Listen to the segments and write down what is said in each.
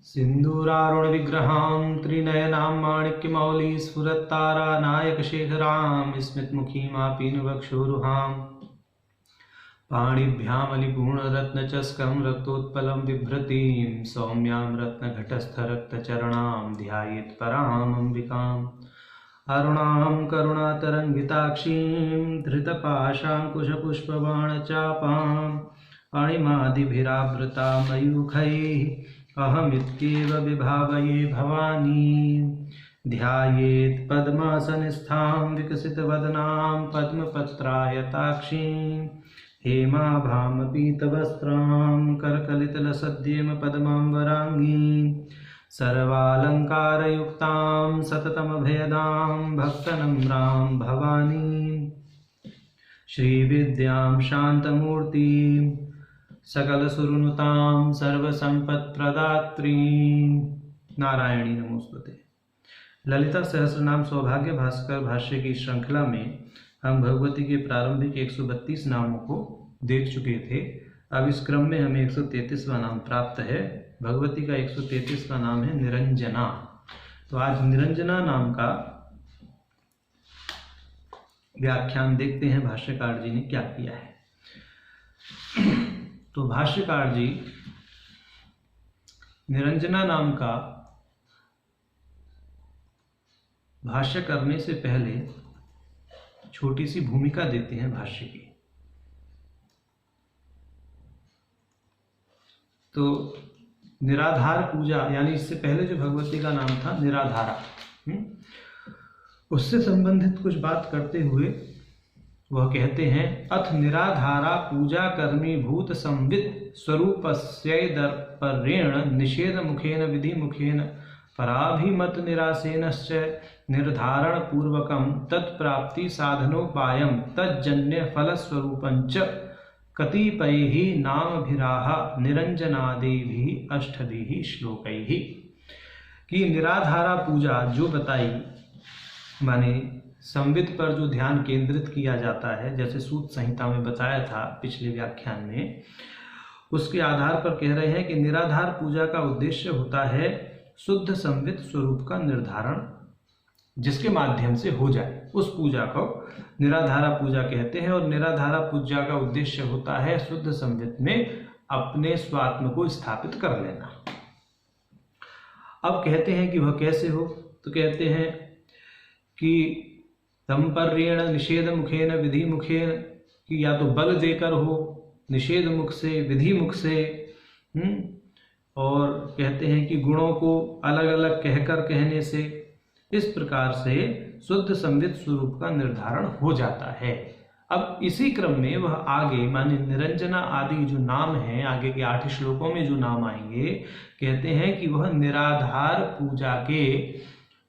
सिंदूरारुण विग्रहां त्रिनयनां माणिक्यमौली स्फुरत्तारा नायकशेखरां स्मितमुखीमापीनवक्षोरुहां पाणिभ्यामलिपूर्णरत्नचस्कं रक्तोत्पलं बिभ्रतीं सौम्यां रत्नघटस्थरक्तचरणां ध्यायेत् पराम् अम्बिकाम् अरुणां करुणातरङ्गिताक्षीं धृतपाशाङ्कुशपुष्पबाणचापां पाणिमादिभिरावृता मयूखैः अहमित्येव विभावये भवानी ध्यायेत् पद्मासनस्थां विकसितवदनां पद्मपत्रायताक्षीं हेमाभां पीतवस्त्रां करकलितलसद्येम पद्माम्बराङ्गीं सर्वालङ्कारयुक्तां सततमभयदां भक्तनम्रां भवानी श्रीविद्यां शान्तमूर्तिं सकलसुरनुतां सर्वसम्पत्प्रदात्रीं नारायणी नमोस्तुते। ललिता सहस्रनाम सौभाग्य भास्कर भाष्य की श्रृंखला में हम भगवती के प्रारंभिक 132 नामों को देख चुके थे। अब इस क्रम में हमें 133वां नाम प्राप्त है। भगवती का 133वां नाम है निरंजना। तो आज निरंजना नाम का व्याख्यान देखते हैं भाष्यकार जी ने क्या किया है। तो भाष्यकार जी निरंजना नाम का भाष्य करने से पहले छोटी सी भूमिका देते हैं भाष्य की। तो निराधार पूजा यानी इससे पहले जो भगवती का नाम था निराधारा, उससे संबंधित कुछ बात करते हुए वह कहते हैं अथ निराधारा पूजा कर्मी भूत संवित स्वरूपस्यैदर्परेण निषेध मुखेन विधि मुखेन पराभिमत निरासेनश्च निर्धारण पूर्वकं तत्प्राप्ति साधनोपायं तज्जन्य फलस्वरूपञ्च कतिपयैः नामभिराह निरंजनादिभिः अष्टभिः श्लोकैः। कि निराधारा पूजा जो बताई, माने संवित पर जो ध्यान केंद्रित किया जाता है, जैसे सूत संहिता में बताया था पिछले व्याख्यान में, उसके आधार पर कह रहे हैं कि निराधार पूजा का उद्देश्य होता है शुद्ध संवित स्वरूप का निर्धारण, जिसके माध्यम से हो जाए उस पूजा को निराधारा पूजा कहते हैं। और निराधारा पूजा का उद्देश्य होता है शुद्ध संवित में अपने स्वात्म को स्थापित कर लेना। अब कहते हैं कि वह कैसे हो, तो कहते हैं कि तंपर्येण निषेध मुखेन विधि मुखेन, कि या तो बल देकर हो निषेध मुख से विधि मुख से, और कहते हैं कि गुणों को अलग अलग कहकर कहने से, इस प्रकार से शुद्ध संवित स्वरूप का निर्धारण हो जाता है। अब इसी क्रम में वह आगे माने निरंजना आदि जो नाम हैं, आगे के 8 श्लोकों में जो नाम आएंगे, कहते हैं कि वह निराधार पूजा के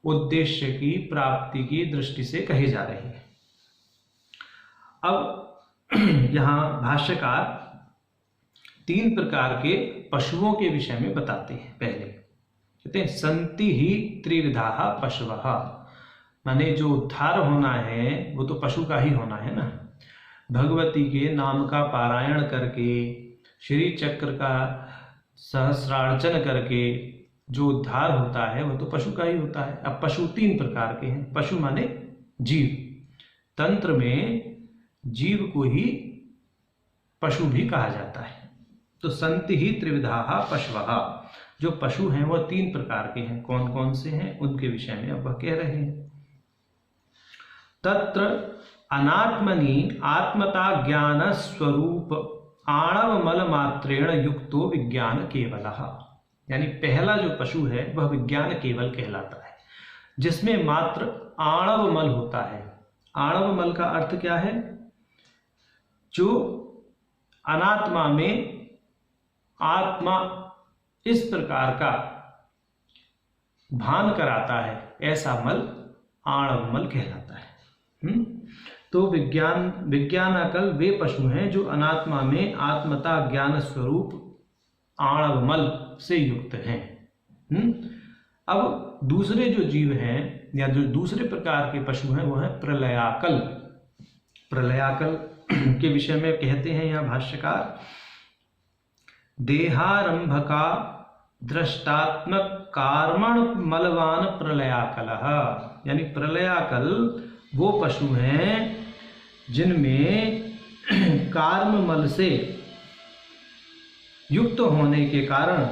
उद्देश्य की प्राप्ति की दृष्टि से कहे जा रहे हैं। अब यहाँ भाष्यकार 3 प्रकार के पशुओं के विषय में बताते हैं। पहले कहते हैं संति ही त्रिविधाः पशवः, माने जो उद्धार होना है वो तो पशु का ही होना है ना। भगवती के नाम का पारायण करके, श्री चक्र का सहस्रार्चन करके जो उद्धार होता है वो तो पशु का ही होता है। अब पशु 3 प्रकार के हैं। पशु माने जीव, तंत्र में जीव को ही पशु भी कहा जाता है। तो संति ही त्रिविधाः पशवः, जो पशु हैं वो 3 प्रकार के हैं। कौन कौन से हैं उनके विषय में अब वह कह रहे हैं। तत्र अनात्मनि आत्मता ज्ञान स्वरूप आणव मल मात्रेण युक्तो विज्ञान केवलः, यानी पहला जो पशु है वह विज्ञान केवल कहलाता है, जिसमें मात्र आणव मल होता है। आणव मल का अर्थ क्या है? जो अनात्मा में आत्मा इस प्रकार का भान कराता है, ऐसा मल आणव मल कहलाता है। तो विज्ञानाकल वे पशु हैं जो अनात्मा में आत्मता ज्ञान स्वरूप आणव मल से युक्त हैं। अब दूसरे जो जीव हैं या जो दूसरे प्रकार के पशु हैं वो हैं प्रलयाकल। प्रलयाकल के विषय में कहते हैं यहाँ भाष्यकार, देहारंभका दृष्टात्मक कार्मण मलवान प्रलयाकलः, यानी प्रलयाकल वो पशु हैं जिनमें कार्म मल से युक्त होने के कारण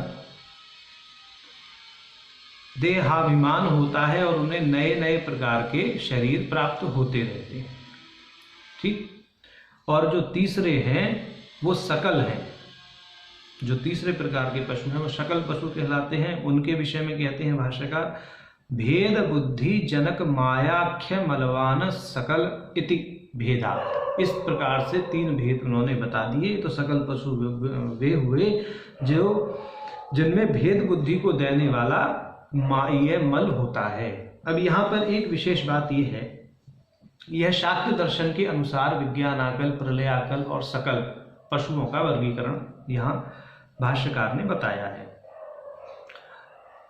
देहाभिमान होता है और उन्हें नए नए प्रकार के शरीर प्राप्त होते रहते हैं। ठीक। और जो तीसरे हैं वो सकल हैं, जो तीसरे प्रकार के पशु हैं वो सकल पशु कहलाते हैं। उनके विषय में कहते हैं भाष्यकार, भेद बुद्धि जनक मायाख्य मलवान सकल इति भेदा। इस प्रकार से तीन भेद उन्होंने बता दिए। तो सकल पशु वे हुए जो जिनमें भेद बुद्धि को देने वाला माय मल होता है। अब यहाँ पर एक विशेष बात यह है, यह शाक्य दर्शन के अनुसार विज्ञानाकल, प्रलयाकल और सकल पशुओं का वर्गीकरण यहाँ भाष्यकार ने बताया है।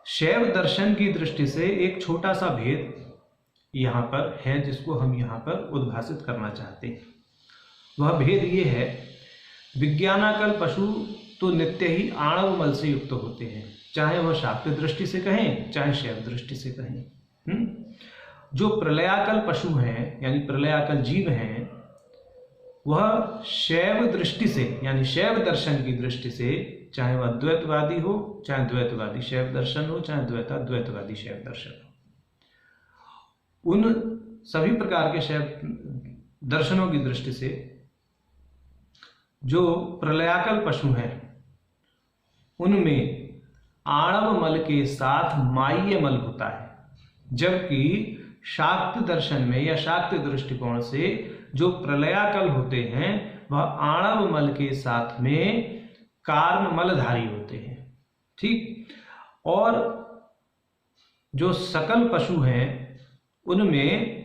शैव दर्शन की दृष्टि से एक छोटा सा भेद यहाँ पर है जिसको हम यहाँ पर उद्भासित करना चाहते हैं। वह भेद ये है, विज्ञानाकल पशु तो नित्य ही आणव मल से युक्त होते हैं, चाहे वह शाक्य दृष्टि से कहें चाहे शैव दृष्टि से कहें। जो प्रलयाकल पशु हैं यानी प्रलयाकल जीव हैं, वह शैव दृष्टि से यानी शैव दर्शन की दृष्टि से, चाहे वह द्वैतवादी हो चाहे द्वैतवादी शैव दर्शन हो चाहे द्वैतवादी शैव दर्शन हो, उन सभी प्रकार के शैव दर्शनों की दृष्टि से जो प्रलयाकल पशु हैं उनमें आणव मल के साथ माय्य मल होता है, जबकि शाक्त दर्शन में या शाक्त दृष्टिकोण से जो प्रलयाकल होते हैं वह आणव मल के साथ में कार्म मलधारी होते हैं। ठीक। और जो सकल पशु हैं उनमें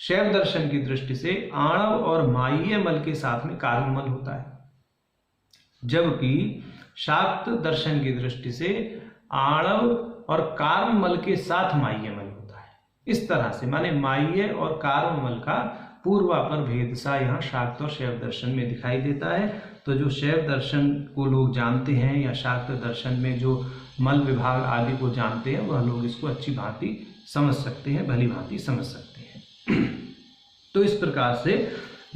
शैव दर्शन की दृष्टि से आणव और माय्य मल के साथ में कार्म मल होता है, जबकि शाक्त दर्शन की दृष्टि से आणव और कार्म मल के साथ माय्य मल होता है। इस तरह से माने माय्य और कार्म मल का पूर्वापर भेद सा यहाँ शाक्त और शैव दर्शन में दिखाई देता है। तो जो शैव दर्शन को लोग जानते हैं या शाक्त दर्शन में जो मल विभाग आदि को जानते हैं वह लोग इसको अच्छी भांति समझ सकते हैं, भली भांति समझ सकते हैं। तो इस प्रकार से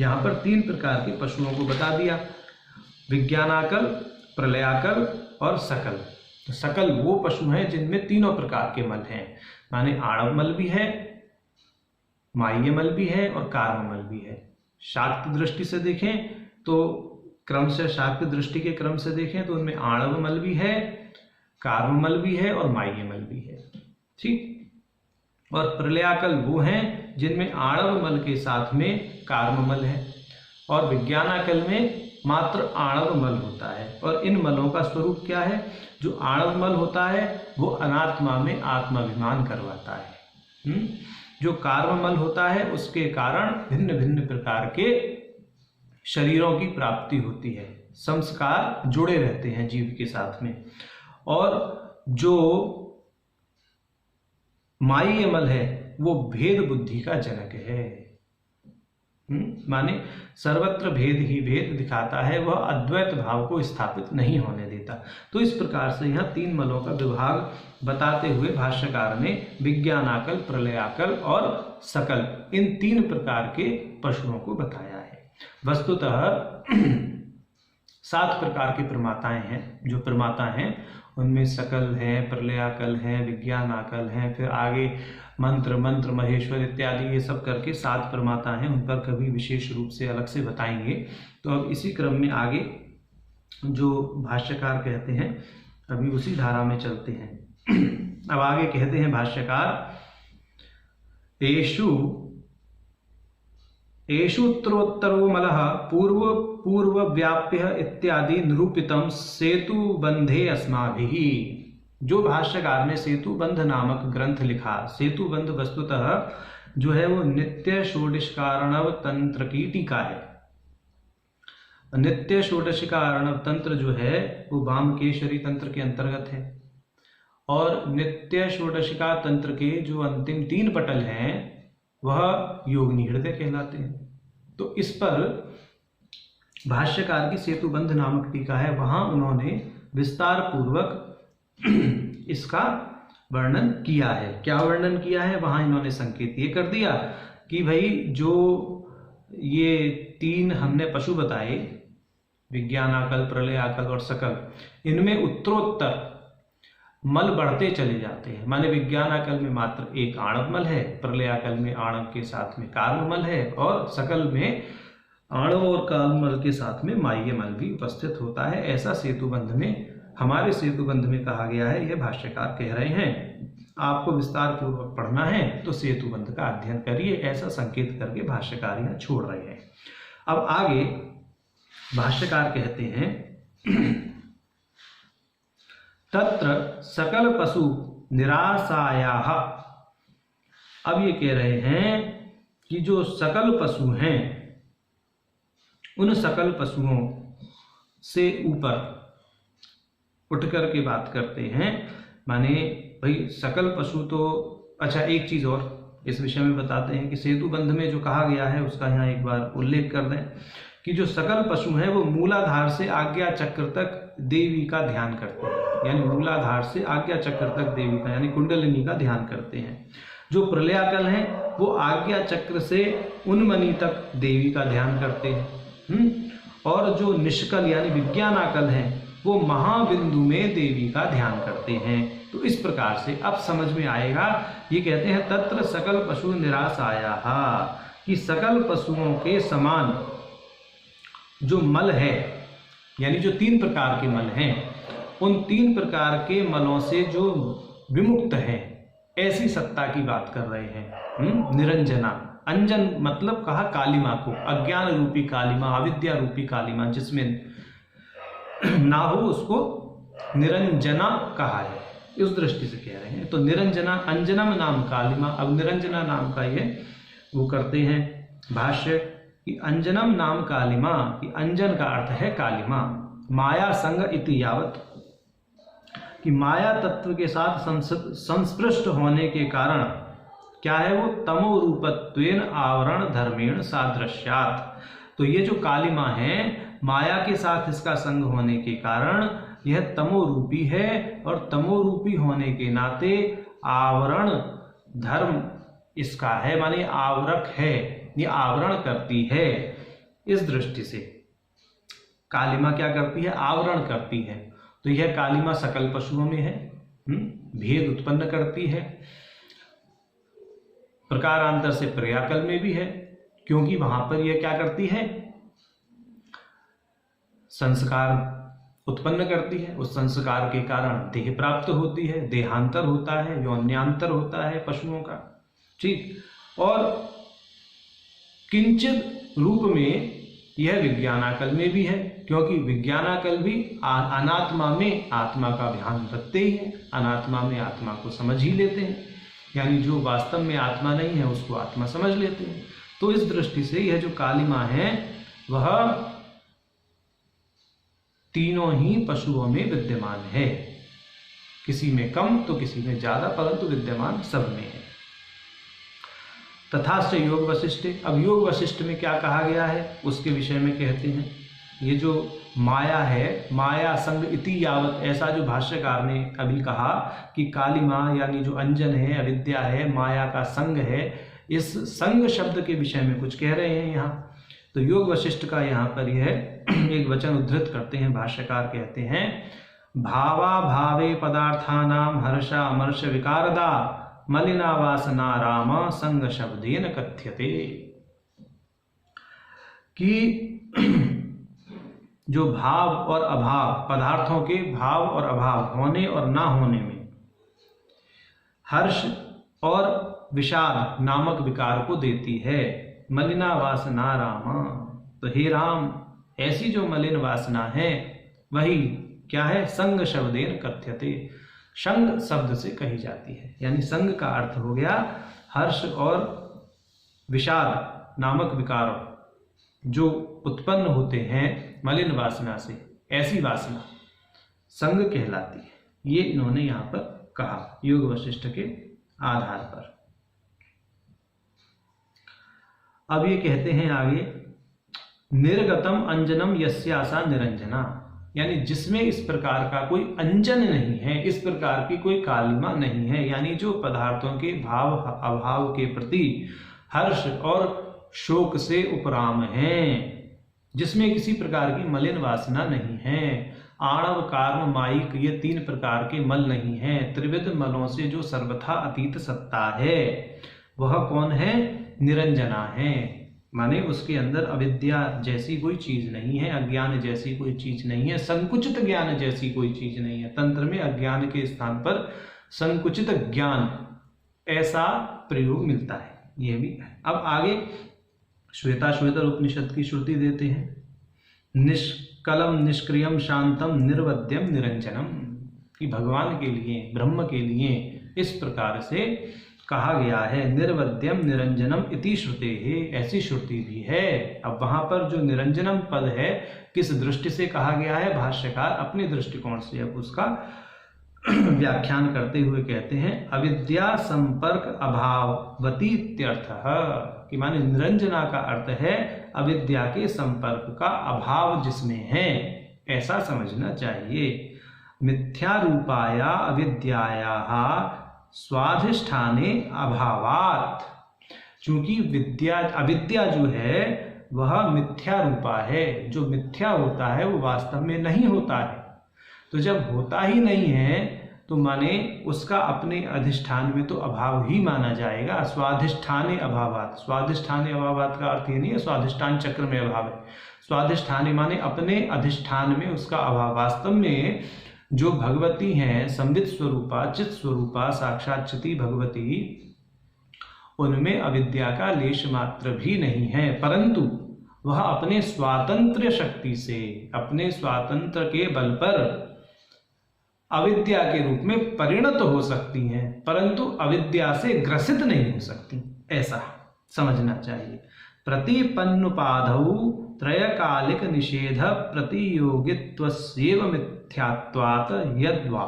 यहाँ पर तीन प्रकार के पशुओं को बता दिया, विज्ञानाकल, प्रलयाकल और सकल। तो सकल वो पशु हैं जिनमें तीनों प्रकार के मल हैं, माने आणव मल भी है, माय्य मल भी है और कार्म मल भी है। शाक्त दृष्टि से देखें तो क्रम से शाक्त दृष्टि के क्रम से देखें तो उनमें आणव मल भी है, कार्म मल भी है और माय्य मल भी है। ठीक। और प्रलयाकल वो हैं जिनमें आणव मल के साथ में कार्म मल है और विज्ञानाकल में मात्र आणव मल होता है। और इन मलों का स्वरूप क्या है? जो आणव मल होता है वो अनात्मा में आत्माभिमान करवाता है। जो कार्म मल होता है उसके कारण भिन्न भिन्न प्रकार के शरीरों की प्राप्ति होती है, संस्कार जुड़े रहते हैं जीव के साथ में। और जो माय्य मल है वो भेद बुद्धि का जनक है, माने सर्वत्र भेद ही भेद दिखाता है, वह अद्वैत भाव को स्थापित नहीं होने देता। तो इस प्रकार से यहाँ तीन मलों का विभाग बताते हुए भाष्यकार ने विज्ञानाकल, प्रलयाकल और सकल इन तीन प्रकार के पशुओं को बताया है। वस्तुतः 7 प्रकार के प्रमाताएं हैं। जो प्रमाता हैं उनमें सकल है, प्रलयाकल है, विज्ञानाकल है, फिर आगे मंत्र महेश्वर इत्यादि ये सब करके 7 प्रमाता हैं। उन पर कभी विशेष रूप से अलग से बताएंगे। तो अब इसी क्रम में आगे जो भाष्यकार कहते हैं अभी उसी धारा में चलते हैं। अब आगे कहते हैं भाष्यकार, एषु उत्तरोत्तरो मलः पूर्व व्याप्य इत्यादि निरूपितम सेतु बंधे अस्माभिः। जो भाष्यकार ने सेतु बंध नामक ग्रंथ लिखा, सेतु बंध वस्तुतः जो है वो नित्य षोडशकारणव तंत्र की टीका है। नित्य षोडशकारणव तंत्र जो है वो वामकेशरी तंत्र के अंतर्गत है और नित्य षोडशिका तंत्र के जो अंतिम 3 पटल हैं वह योगिनी हृदय कहलाते हैं। तो इस पर भाष्यकार की सेतुबंध नामक टीका है, वहां उन्होंने विस्तार पूर्वक इसका वर्णन किया है। क्या वर्णन किया है? वहां इन्होंने संकेत ये कर दिया कि भाई जो ये 3 हमने पशु बताए, विज्ञानाकल, प्रलयाकल और सकल, इनमें उत्तरोत्तर मल बढ़ते चले जाते हैं। माने विज्ञानाकल में मात्र एक आणव मल है, प्रलयाकल में आणव के साथ में कार्म मल है, और सकल में आणव और कार्म मल के साथ में माह्य मल भी उपस्थित होता है। ऐसा सेतुबंध में, हमारे सेतुबंध में कहा गया है। यह भाष्यकार कह रहे हैं। आपको विस्तार पूर्वक पढ़ना है तो सेतुबंध का अध्ययन करिए, ऐसा संकेत करके भाष्यकार यहाँ छोड़ रहे हैं। अब आगे भाष्यकार कहते हैं तत्र सकल पशु निरासायाः। अब ये कह रहे हैं कि जो सकल पशु हैं, उन सकल पशुओं से ऊपर उठ करके बात करते हैं। माने भाई सकल पशु तो, अच्छा एक चीज और इस विषय में बताते हैं कि सेतुबंध में जो कहा गया है उसका यहाँ एक बार उल्लेख कर दें कि जो सकल पशु हैं वो मूलाधार से आज्ञा चक्र तक देवी का ध्यान करते हैं। यानी मूलाधार से आज्ञा चक्र तक देवी का, यानी कुंडलिनी का ध्यान करते हैं। जो प्रलयाकल हैं वो आज्ञा चक्र से उन्मनी तक देवी का ध्यान करते हैं। और जो निष्कल यानी विज्ञानाकल हैं वो महाबिंदु में देवी का ध्यान करते हैं। तो इस प्रकार से अब समझ में आएगा। ये कहते हैं तत्र सकल पशु निरासायाः, कि सकल पशुओं के समान जो मल है, यानी जो 3 प्रकार के मल हैं, उन 3 प्रकार के मलों से जो विमुक्त है, ऐसी सत्ता की बात कर रहे हैं। निरंजना, अंजन मतलब कहा कालिमा को, अज्ञान रूपी कालिमा, अविद्या रूपी कालिमा जिसमें ना हो उसको निरंजना कहा है। इस दृष्टि से कह रहे हैं। तो निरंजना, अंजनम नाम कालिमा। अब निरंजना नाम का ये वो करते हैं भाष्य कि अंजनम नाम कालिमा, कि अंजन का अर्थ है कालिमा। माया संग इति यावत, कि माया तत्व के साथ संस्पृष्ट होने के कारण क्या है वो, तमो रूपत्वेन आवरण धर्मेण सादृश्यात्। तो ये जो कालिमा है, माया के साथ इसका संग होने के कारण यह तमो रूपी है, और तमो रूपी होने के नाते आवरण धर्म इसका है, माने आवरक है, ये आवरण करती है। इस दृष्टि से कालिमा क्या करती है, आवरण करती है। तो यह कालिमा सकल पशुओं में है, भेद उत्पन्न करती है। प्रकारांतर से प्रयाकल में भी है, क्योंकि वहां पर यह क्या करती है, संस्कार उत्पन्न करती है। उस संस्कार के कारण देह प्राप्त होती है, देहांतर होता है, योन्यांतर होता है पशुओं का। ठीक। और किंचित रूप में यह विज्ञानाकल में भी है, क्योंकि विज्ञानाकल भी अनात्मा में आत्मा का ध्यान रखते ही है, अनात्मा में आत्मा को समझ ही लेते हैं, यानी जो वास्तव में आत्मा नहीं है उसको आत्मा समझ लेते हैं। तो इस दृष्टि से यह जो कालिमा है वह तीनों ही पशुओं में विद्यमान है, किसी में कम तो किसी में ज्यादा, परंतु विद्यमान सब में है। तथाश्च योग वशिष्ठ। अब योग वशिष्ठ में क्या कहा गया है उसके विषय में कहते हैं, ये जो माया है, माया संग इति यावत, ऐसा जो भाष्यकार ने अभी कहा कि कालिमा यानी जो अंजन है, अविद्या है, माया का संग है, इस संग शब्द के विषय में कुछ कह रहे हैं यहाँ। तो योग वशिष्ठ का यहाँ पर यह एक वचन उद्धृत करते हैं भाष्यकार, कहते हैं भावा भावे पदार्थानाम हर्षा अमर्ष विकारदा मलिना वासना राम संग शब्देन कथ्यते। कि जो भाव और अभाव, पदार्थों के भाव और अभाव, होने और ना होने में हर्ष और विषाद नामक विकार को देती है। मलिना वासना राम, तो हे राम ऐसी जो मलिन वासना है वही क्या है, संग शब्देन कथ्यते, संग शब्द से कही जाती है। यानी संग का अर्थ हो गया हर्ष और विषाद नामक विकार जो उत्पन्न होते हैं मलिन वासना से, ऐसी वासना संग कहलाती है। ये इन्होंने यहां पर कहा योग वशिष्ठ के आधार पर। अब ये कहते हैं आगे, निर्गतम अंजनम यस्यासा निरंजना। यानी जिसमें इस प्रकार का कोई अंजन नहीं है, इस प्रकार की कोई कालिमा नहीं है, यानी जो पदार्थों के भाव अभाव के प्रति हर्ष और शोक से उपराम है, जिसमें किसी प्रकार की मलिन वासना नहीं है। आणव कार्म मायिक ये 3 प्रकार के मल नहीं है। त्रिविध मलों से जो सर्वथा अतीत सत्ता है वह कौन है? निरंजना है। माने उसके अंदर अविद्या जैसी कोई चीज नहीं है, अज्ञान जैसी कोई चीज नहीं है, संकुचित ज्ञान जैसी कोई चीज नहीं है। तंत्र में अज्ञान के स्थान पर संकुचित ज्ञान ऐसा प्रयोग मिलता है, यह भी है। अब आगे श्वेताश्वेतर उपनिषद की श्रुति देते हैं। निष्कलम निष्क्रियम शांतम निर्वध्यम निरंजनम, कि भगवान के लिए, ब्रह्म के लिए इस प्रकार से कहा गया है। निर्वध्यम निरंजनम इति श्रुते है, ऐसी श्रुति भी है। अब वहां पर जो निरंजनम पद है किस दृष्टि से कहा गया है? भाष्यकार अपने दृष्टिकोण से अब उसका व्याख्यान करते हुए कहते हैं अविद्या संपर्क अभाववती इत्यर्थः, कि माने निरंजना का अर्थ है अविद्या के संपर्क का अभाव जिसमें है, ऐसा समझना चाहिए। मिथ्या रूपाया अविद्यायाः स्वाधिष्ठाने अभावात्, चूंकि अविद्या जो है वह मिथ्या रूपा है, जो मिथ्या होता है वो वास्तव में नहीं होता है। तो जब होता ही नहीं है तो माने उसका अपने अधिष्ठान में तो अभाव ही माना जाएगा। स्वाधिष्ठाने अभावात्, स्वाधिष्ठाने अभावात् का अर्थ ये नहीं है स्वाधिष्ठान चक्र में अभाव है। स्वाधिष्ठाने माने अपने अधिष्ठान में उसका अभाव। वास्तव में जो भगवती हैं संवित स्वरूपा, चित स्वरूपा, साक्षात चिति भगवती, उनमें अविद्या का लेश मात्र भी नहीं है, परंतु वह अपने स्वातंत्र शक्ति से, अपने स्वातंत्र के बल पर अविद्या के रूप में परिणत हो सकती हैं, परंतु अविद्या से ग्रसित नहीं हो सकती, ऐसा समझना चाहिए। प्रतिपन्नुपाधौ त्रयकालिक निषेध प्रतियोगित्वस्यैव मिथ्यात्वात् यद्वा।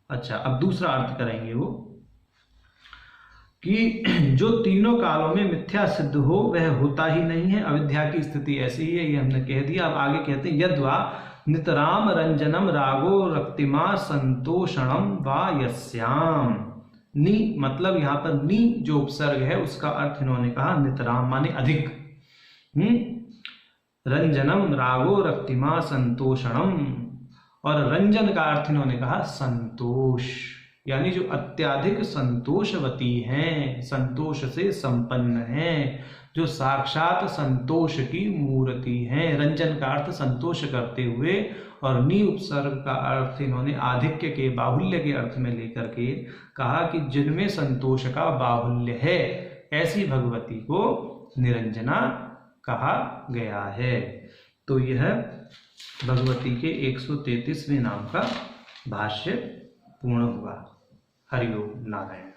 अच्छा, अब दूसरा अर्थ करेंगे वो कि जो तीनों कालों में मिथ्या सिद्ध हो वह होता ही नहीं है। अविद्या की स्थिति ऐसी ही है, ये हमने कह दिया। अब आगे कहते हैं यद्वा नितराम रंजनम रागो रक्तिमा संतोषणम वा यस्याम। नी मतलब यहाँ पर नी जो उपसर्ग है उसका अर्थ इन्होंने कहा नितराम माने अधिक। रंजनम रागो रक्तिमा संतोषणम, और रंजन का अर्थ इन्होंने कहा संतोष, यानी जो अत्याधिक संतोषवती हैं, संतोष से संपन्न हैं, जो साक्षात संतोष की मूर्ति हैं। रंजन का अर्थ संतोष करते हुए, और नी उपसर्ग का अर्थ इन्होंने आधिक्य के, बाहुल्य के अर्थ में लेकर के कहा कि जिनमें संतोष का बाहुल्य है, ऐसी भगवती को निरंजना कहा गया है। तो यह भगवती के 133वें नाम का भाष्य पूर्ण हुआ। हरि ओम नारायण।